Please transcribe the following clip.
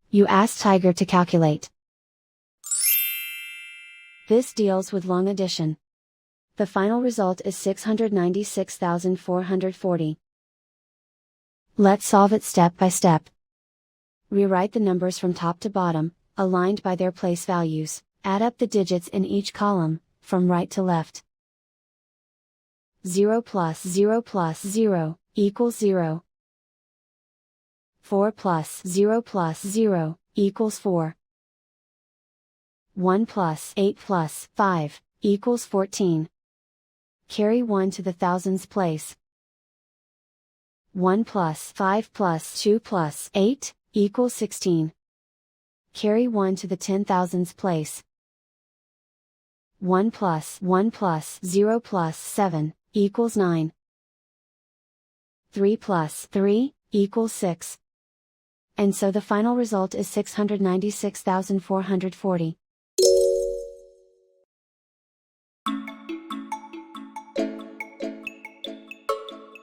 You ask Tiger to calculate. This deals with long addition. The final result is 696,440. Let's solve it step by step. Rewrite the numbers from top to bottom, aligned by their place values. Add up the digits in each column, from right to left. 0 plus 0 plus 0, equals 0. 4 plus 0 plus 0, equals 4. 1 plus 8 plus 5, equals 14. Carry 1 to the thousands place. 1 plus 5 plus 2 plus 8, equals 16. Carry 1 to the 10,000s place. 1 plus 0 plus 7, equals 9. 3 plus 3, equals 6. And so the final result is 696,440.